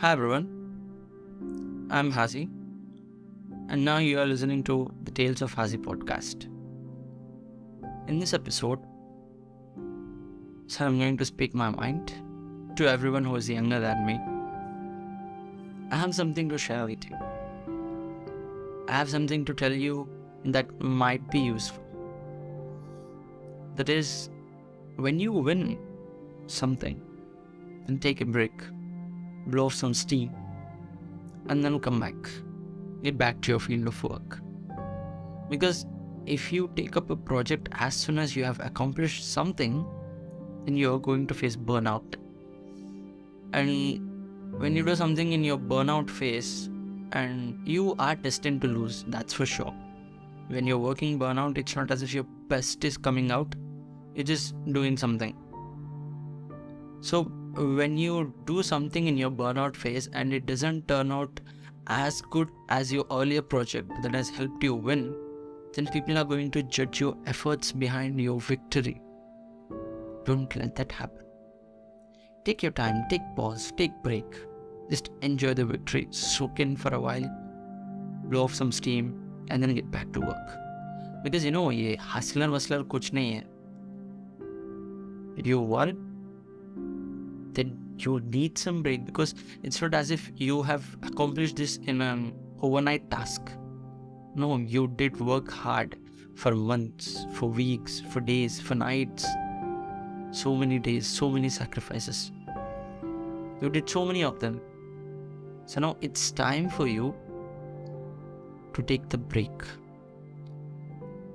Hi everyone, I'm Hazi, and now you are listening to the Tales of Hazi podcast. In this episode, I'm going to speak my mind to everyone who is younger than me. I have something to share with you. I have something to tell you that might be useful. That is, when you win something, then take a break, blow off some steam, and then come back. Get back to your field of work. Because if you take up a project as soon as you have accomplished something, then you are going to face burnout. And when you do something in your burnout phase, and you are destined to lose, that's for sure. When you're working burnout, it's not as if your best is coming out, you're just doing something. So when you do something in your burnout phase and it doesn't turn out as good as your earlier project that has helped you win, then people are going to judge your efforts behind your victory. Don't let that happen. Take your time, take pause, take break. Just enjoy the victory, soak in for a while, blow off some steam, and then get back to work. Because ये hustler वसलर कुछ नहीं है. You won, then you need some break, because it's not as if you have accomplished this in an overnight task. No, you did work hard for months, for weeks, for days, for nights. So many days, so many sacrifices. You did so many of them. So now it's time for you to take the break.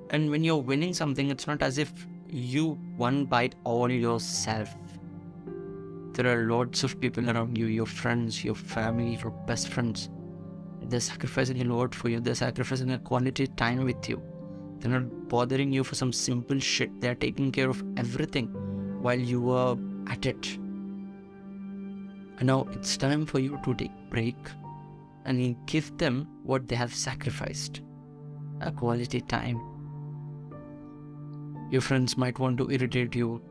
And when you're winning something, it's not as if you won by all yourself. There are lots of people around you, your friends, your family, your best friends. They're sacrificing a lot for you. They're sacrificing a quality time with you. They're not bothering you for some simple shit. They're taking care of everything while you were at it. And now it's time for you to take a break and give them what they have sacrificed. A quality time. Your friends might want to irritate you.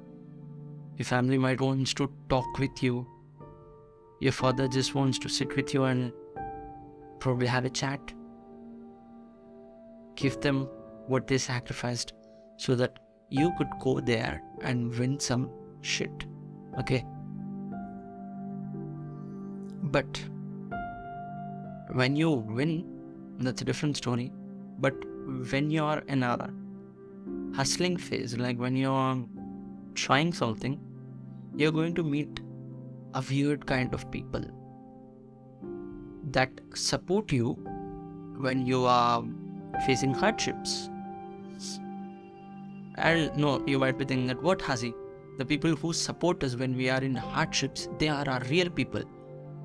Your family might want to talk with you. Your father just wants to sit with you and probably have a chat. Give them what they sacrificed so that you could go there and win some shit. Okay? But when you win, that's a different story. But when you're in a hustling phase, like when you're trying something, you're going to meet a weird kind of people that support you when you are facing hardships. And no, you might be thinking that, what, Hazi? The people who support us when we are in hardships, they are our real people.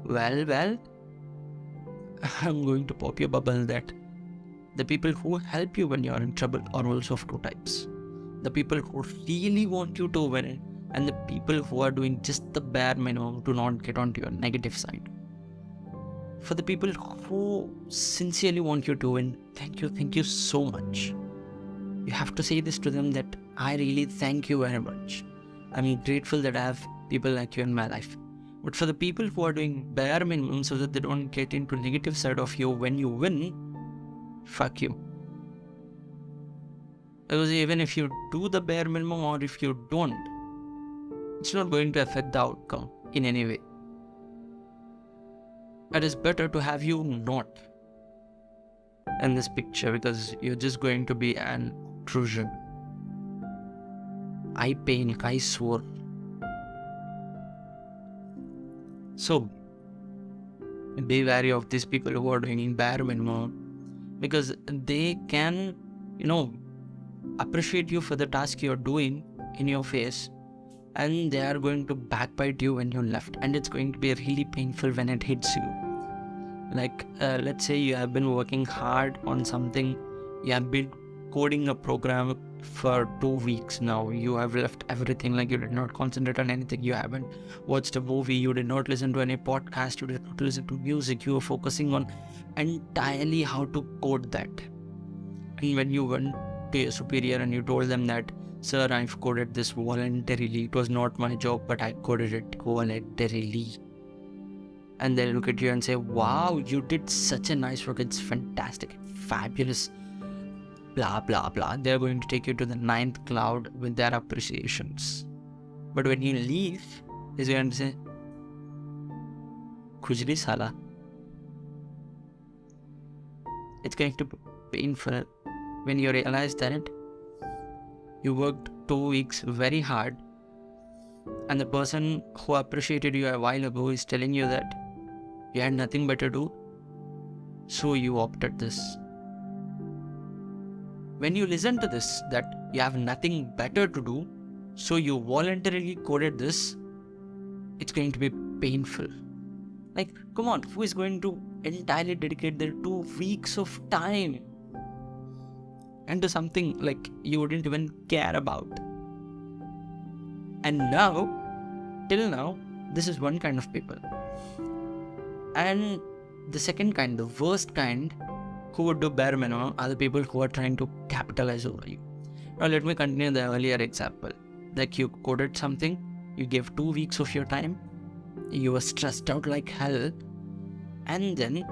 Well, I'm going to pop your bubble that the people who help you when you are in trouble are also of two types. The people who really want you to win, and the people who are doing just the bare minimum to not get onto your negative side. For the people who sincerely want you to win, thank you so much. You have to say this to them that I really thank you very much. I'm grateful that I have people like you in my life. But for the people who are doing bare minimum so that they don't get into negative side of you when you win, fuck you. Because even if you do the bare minimum or if you don't, it's not going to affect the outcome in any way. It is better to have you not in this picture, because you're just going to be an intrusion. I pain, I swore. So, be wary of these people who are doing bare minimum, because they can, appreciate you for the task you're doing in your face, and they are going to backbite you when you're left, and it's going to be really painful when it hits you. Like, let's say you have been working hard on something, you have been coding a program for 2 weeks now, you have left everything, like you did not concentrate on anything, you haven't watched a movie, you did not listen to any podcast, you did not listen to music, you were focusing on entirely how to code that. And when you went to your superior and you told them that, sir, I've coded this voluntarily, it was not my job but I coded it voluntarily, and they'll look at you and say, wow, you did such a nice work, it's fantastic, fabulous, blah blah blah. They're going to take you to the ninth cloud with their appreciations. But when you leave, they're going to say, Khujli sala. It's going to be painful when you realize that you worked 2 weeks very hard, and the person who appreciated you a while ago is telling you that you had nothing better to do, so you opted this. When you listen to this, that you have nothing better to do, so you voluntarily coded this, it's going to be painful. Like, come on, who is going to entirely dedicate their 2 weeks of time into something like you wouldn't even care about? And now, till now, this is one kind of people. And the second kind, the worst kind, who would do bare minimum, are the people who are trying to capitalize over you. Now let me continue the earlier example. Like, you coded something, you gave 2 weeks of your time, you were stressed out like hell, and then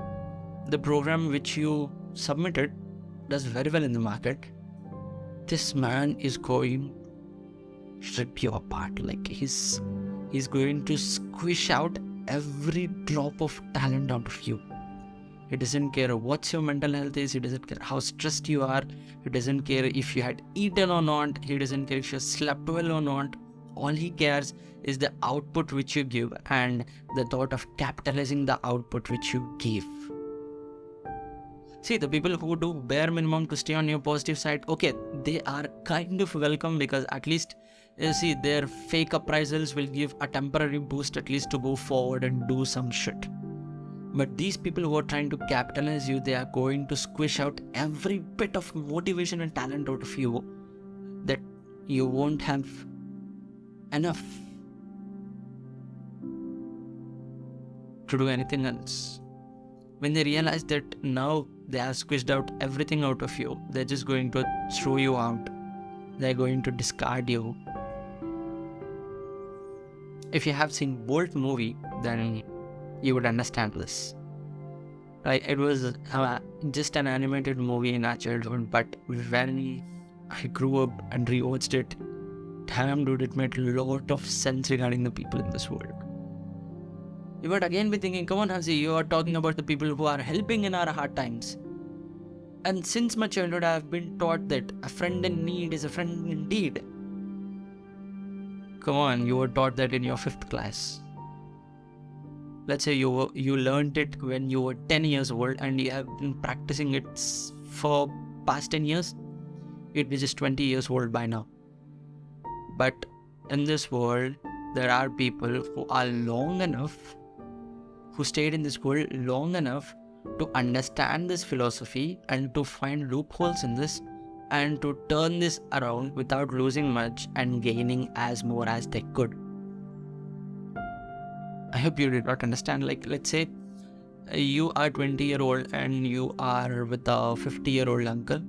the program which you submitted does very well in the market. This man is going to rip you apart. Like, he's going to squish out every drop of talent out of you. He doesn't care what your mental health is. He doesn't care how stressed you are. He doesn't care if you had eaten or not. He doesn't care if you slept well or not. All he cares is the output which you give and the thought of capitalizing the output which you give. See, the people who do bare minimum to stay on your positive side, okay, they are kind of welcome, because at least, you see, their fake appraisals will give a temporary boost at least to go forward and do some shit. But these people who are trying to capitalize you, they are going to squish out every bit of motivation and talent out of you that you won't have enough to do anything else. When they realize that now they have squished out everything out of you, they're just going to throw you out. They're going to discard you. If you have seen Bolt movie, then you would understand this. Right? It was just an animated movie in our childhood, but when I grew up and rewatched it, damn dude, it made a lot of sense regarding the people in this world. You would again be thinking, come on Hansi, you are talking about the people who are helping in our hard times. And since my childhood, I have been taught that a friend in need is a friend indeed. Come on, you were taught that in your 5th class. Let's say you learned it when you were 10 years old and you have been practicing it for past 10 years. You'd be just 20 years old by now. But in this world, there are people who are who stayed in this world long enough to understand this philosophy and to find loopholes in this and to turn this around without losing much and gaining as more as they could. I hope you did not understand. Like, let's say you are 20-year-old and you are with a 50-year-old uncle.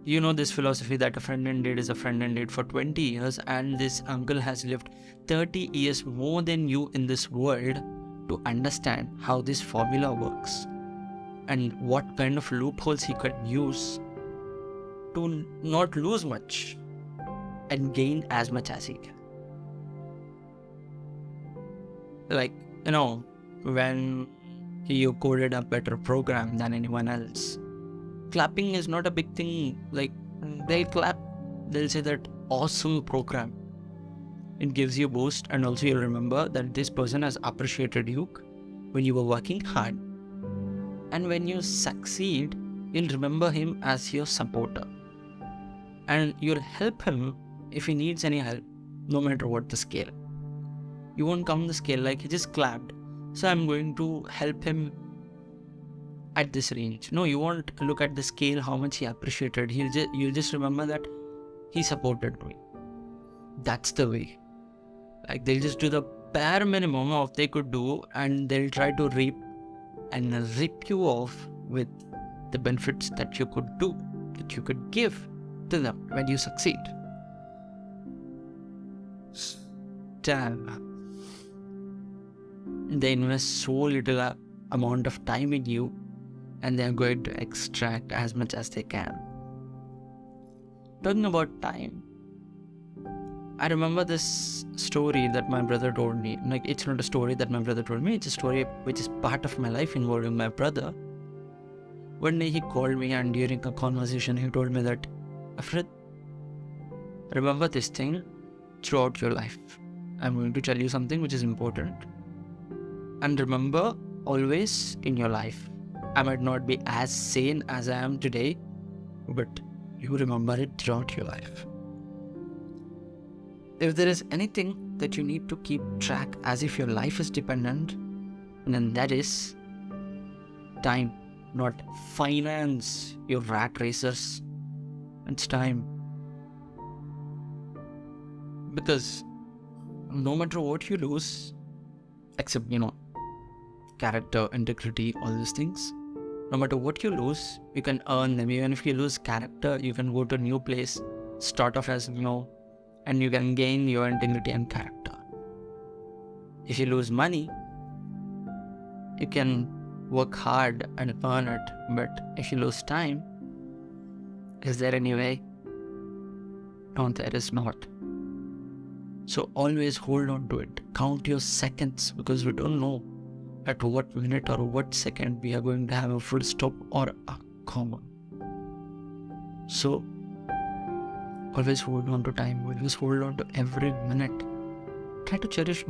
You know this philosophy that a friend indeed is a friend indeed for 20 years, and this uncle has lived 30 years more than you in this world to understand how this formula works and what kind of loopholes he can use to not lose much and gain as much as he can. Like, you know, when you coded a better program than anyone else, clapping is not a big thing. Like, they'll clap, they'll say that awesome program. It gives you a boost, and also you'll remember that this person has appreciated you when you were working hard. And when you succeed, you'll remember him as your supporter. And you'll help him if he needs any help, no matter what the scale. You won't count the scale like he just clapped, so I'm going to help him at this range. No, you won't look at the scale, how much he appreciated. You'll just remember that he supported me. That's the way. Like, they'll just do the bare minimum of they could do, and they'll try to rip you off with the benefits that you could do, that you could give to them when you succeed. Damn. They invest so little amount of time in you, and they are going to extract as much as they can. Talking about time, I remember this story that my brother told me. Like, it's not a story that my brother told me, it's a story which is part of my life involving my brother. One day he called me, and during a conversation he told me that, Afred, remember this thing throughout your life. I'm going to tell you something which is important. And remember, always in your life, I might not be as sane as I am today, but you remember it throughout your life. If there is anything that you need to keep track as if your life is dependent, then that is time, not finance, you rat racers. It's time. Because no matter what you lose, except, character, integrity, all these things, no matter what you lose, you can earn them. Even if you lose character, you can go to a new place, start off as and you can gain your integrity and character. If you lose money, you can work hard and earn it. But if you lose time, is there any way? No, there is not. So always hold on to it. Count your seconds, because we don't know at what minute or what second we are going to have a full stop or a comma. So always hold on to time. Always hold on to every minute. Try to cherish.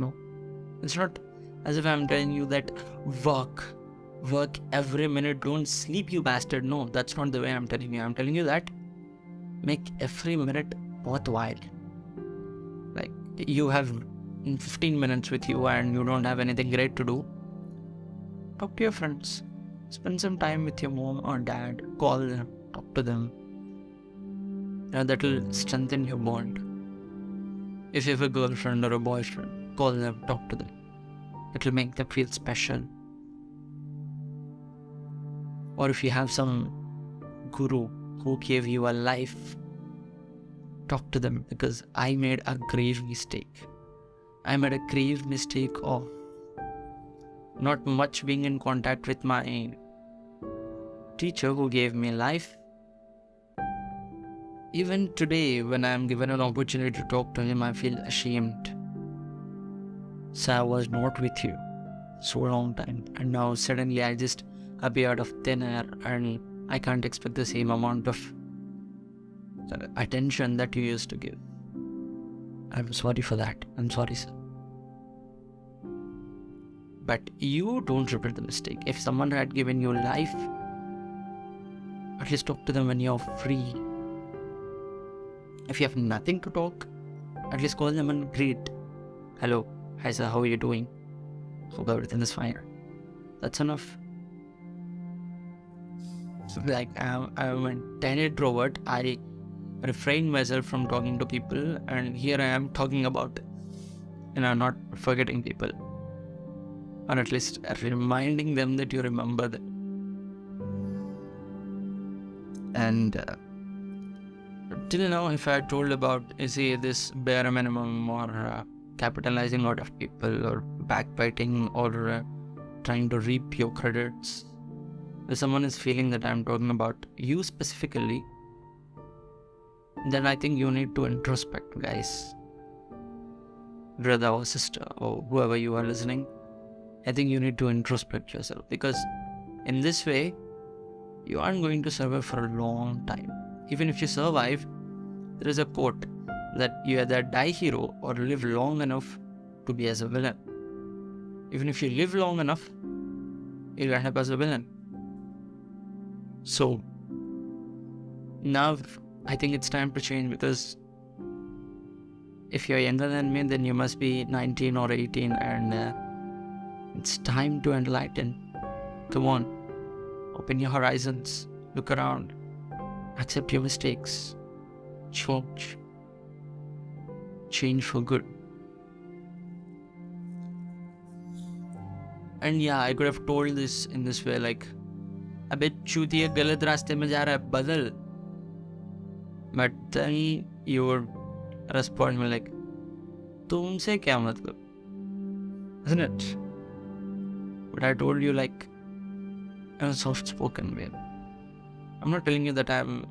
It's not as if I'm telling you that work every minute, don't sleep, you bastard. No, that's not the way I'm telling you. I'm telling you that make every minute worthwhile. Like, you have 15 minutes with you and you don't have anything great to do, talk to your friends. Spend some time with your mom or dad. Call them, talk to them. That will strengthen your bond. If you have a girlfriend or a boyfriend, call them, talk to them. It will make them feel special. Or if you have some guru who gave you a life, talk to them, because I made a grave mistake. I made a grave mistake of not much being in contact with my teacher who gave me life. Even today, when I am given an opportunity to talk to him, I feel ashamed. So I was not with you so long time, and now suddenly I just appeared of thin air, and I can't expect the same amount of attention that you used to give. I'm sorry for that. I'm sorry, sir. But you don't repeat the mistake. If someone had given you life, at least talk to them when you're free. If you have nothing to talk, at least call them and greet. Hello, hi sir, how are you doing? Hope everything is fine. That's enough. So I'm a 10 introvert. I refrain myself from talking to people, and here I am talking about, not forgetting people, or at least reminding them that you remember them. And till now, if I told about, say, this bare minimum, or capitalizing out of people, or backbiting, or trying to reap your credits, if someone is feeling that I'm talking about you specifically, then I think you need to introspect, guys. Brother or sister, or whoever you are listening, I think you need to introspect yourself, because in this way, you aren't going to survive for a long time. Even if you survive, there is a quote that you either die hero or live long enough to be as a villain. Even if you live long enough, you'll end up as a villain. So now I think it's time to change, because if you're younger than me, then you must be 19 or 18, and it's time to enlighten. Come on, open your horizons, look around, accept your mistakes, change for good. And yeah, I could have told this in this way, like, अबे चूतिया गलत रास्ते में जा रहा है, बदल. But then you would respond me like, तुमसे क्या मतलब? Isn't it? But I told you like in a soft-spoken way. I'm not telling you that I'm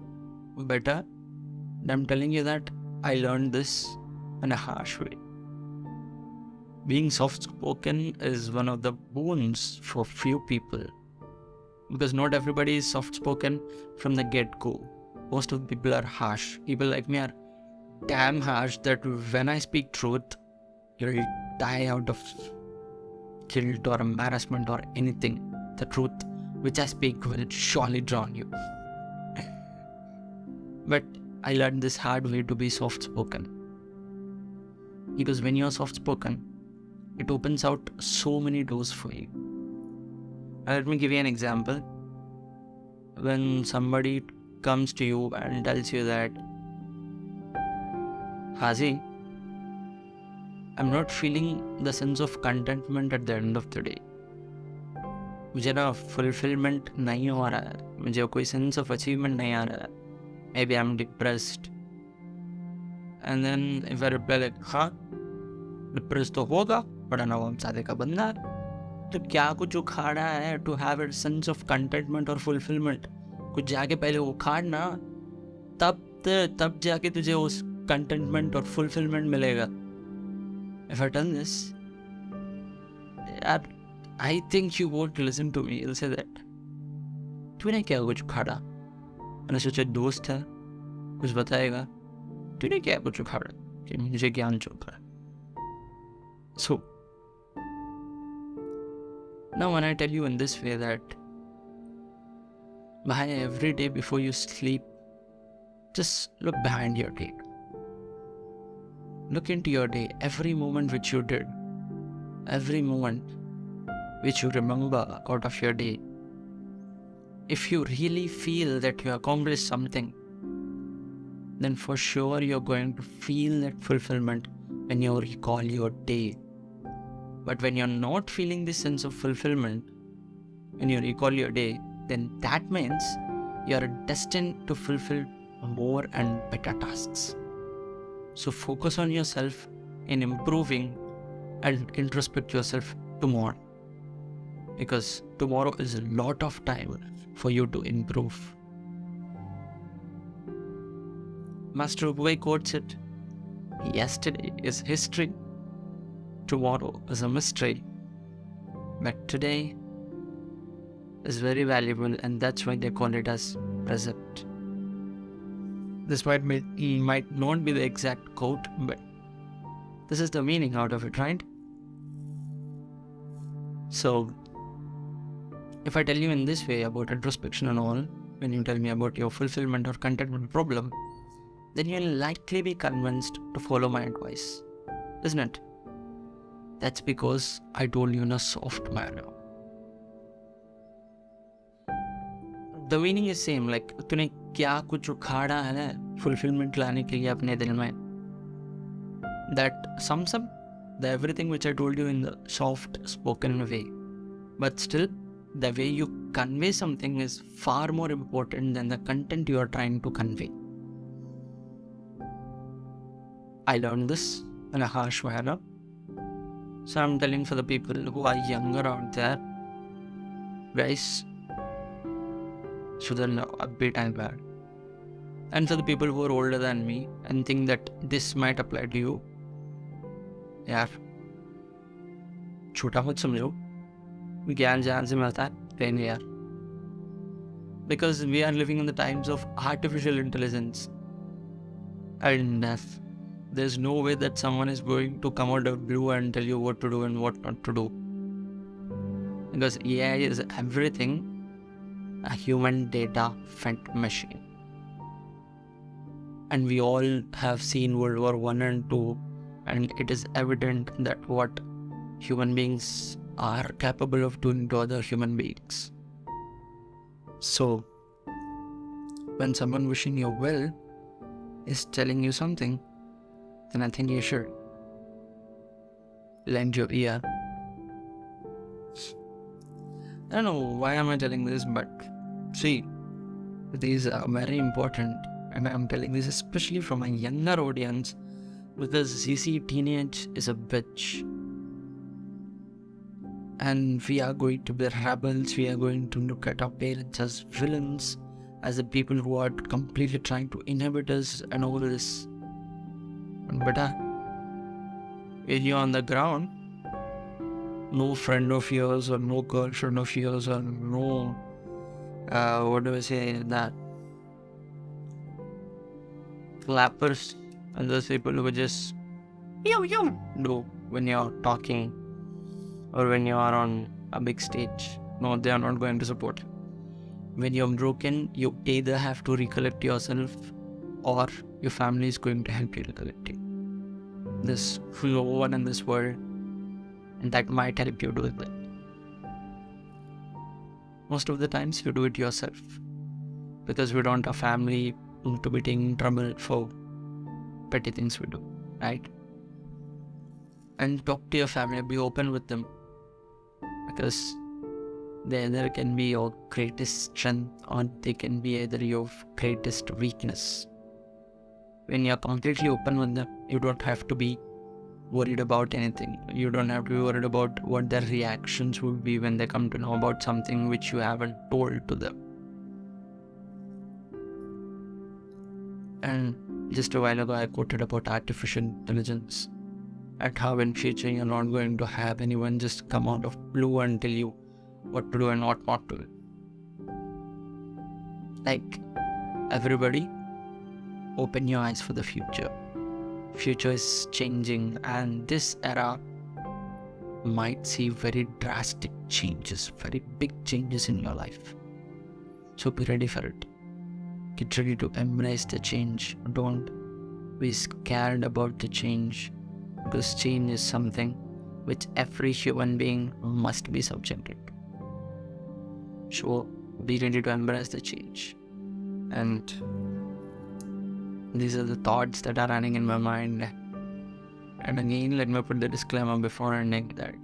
better. I'm telling you that I learned this in a harsh way. Being soft-spoken is one of the boons for few people. Because not everybody is soft-spoken from the get-go. Most of the people are harsh. People like me are damn harsh that when I speak truth, you'll die out of guilt or embarrassment or anything. The truth which I speak will surely drown you. But I learned this hard way to be soft-spoken. Because when you're soft-spoken, it opens out so many doors for you. Let me give you an example. When somebody comes to you and tells you that, Hazi, I'm not feeling the sense of contentment at the end of the day. मुझे ना fulfillment नहीं हो रहा है. मुझे कोई sense of achievement नहीं आ रहा है. Maybe I'm depressed. And then if I reply like, हाँ, depressed तो होगा, बड़ा नवाबजादे का बंदा है. तो क्या कुछ उखाड़ा है to have a sense of contentment or fulfillment? कुछ जाके पहले उखाड़ना, तब जाके तुझे उस contentment और fulfillment मिलेगा. If I tell this, I think you won't listen to me. You'll say that, तूने क्या कुछ उखाड़ा? मैंने सोचा दोस्त है, कुछ बताएगा. तूने क्या कुछ उखाड़ा कि मुझे ज्ञान चौंका है. So, now when I tell you in this way that, every day before you sleep, just look behind your day. Look into your day, every moment which you did, every moment which you remember out of your day. If you really feel that you accomplished something, then for sure you're going to feel that fulfillment when you recall your day. But when you're not feeling this sense of fulfillment when you recall your day, then that means you're destined to fulfill more and better tasks. So focus on yourself in improving and introspect yourself tomorrow. Because tomorrow is a lot of time for you to improve. Master Ubay quotes it, yesterday is history, tomorrow is a mystery, but today is very valuable, and that's why they call it as present. This might not be the exact quote, but this is the meaning out of it, right? So, if I tell you in this way about introspection and all, when you tell me about your fulfillment or contentment problem, then you'll likely be convinced to follow my advice, isn't it? That's because I told you in a soft manner. The meaning is same, like तूने क्या कुछ उखाड़ा है ना fulfillment लाने के लिए अपने दिल में. That sums up the everything which I told you in the soft spoken way. But still, the way you convey something is far more important than the content you are trying to convey. I learned this in a harsh manner. So I'm telling for the people who are younger out there, guys, shouldn't upbeat and bad. And for the people who are older than me and think that this might apply to you, यार छोटा मत समझो, ज्ञान जहाँ से मिलता है लेने यार. Because we are living in the times of artificial intelligence, and there's no way that someone is going to come out of blue and tell you what to do and what not to do. Because AI is everything a human data fed machine. And we all have seen World War I and II, and it is evident that what human beings are capable of doing to other human beings. So, when someone wishing you well is telling you something, then I think you should lend your ear. I don't know why am I telling this, but see, these are very important, and I'm telling this especially from a younger audience, because CC teenage is a bitch. And we are going to be rebels. We are going to look at our parents as villains, as the people who are completely trying to inhibit us and all this. But when you're on the ground, no friend of yours or no girlfriend of yours or no, what do I say, that clappers and those people who just do when you're talking or when you are on a big stage. No, they are not going to support you. When you're broken, you either have to recollect yourself or your family is going to help you recollect you. There's no one in this world and that might help you do it. Most of the times you do it yourself because we don't have family to be taking trouble for petty things we do, right? And talk to your family, be open with them, because they either can be your greatest strength or they can be either your greatest weakness. When you're completely open with them, you don't have to be worried about anything. You don't have to be worried about what their reactions will be when they come to know about something which you haven't told to them. And just a while ago I quoted about artificial intelligence and how in future you're not going to have anyone just come out of blue and tell you what to do and what not to do. Like, everybody, open your eyes for the future. Future is changing and this era might see very drastic changes, very big changes in your life. So be ready for it. Get ready to embrace the change. Don't be scared about the change, because change is something which every human being must be subjected to. So be ready to embrace the change. And these are the thoughts that are running in my mind. And again, let me put the disclaimer before ending that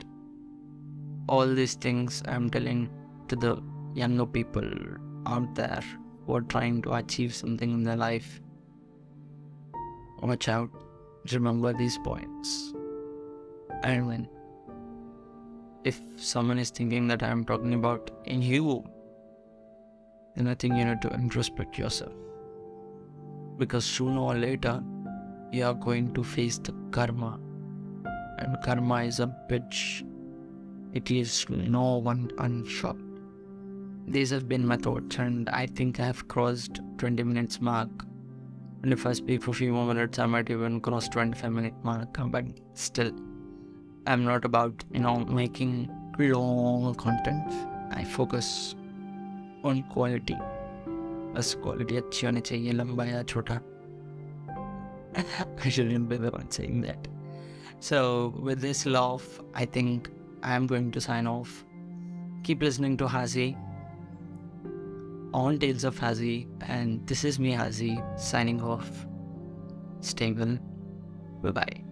all these things I'm telling to the younger people out there who are trying to achieve something in their life. Watch out. Remember these points. And if someone is thinking that I'm talking about in you, then I think you need to introspect yourself. Because sooner or later, you are going to face the karma. And karma is a bitch. It leaves no one unshocked. These have been my thoughts, and I think I have crossed 20 minutes mark. And if I speak for a few more minutes, I might even cross 25-minute mark. But still, I'm not about, making long content. I focus on quality. बस quality अच्छी होनी चाहिए, लंबा या छोटा. I shouldn't be the one saying that. So with this love, I think I am going to sign off. Keep listening to Hazi, All Tales of Hazi, and this is me, Hazi, signing off. Stay well. Bye-bye.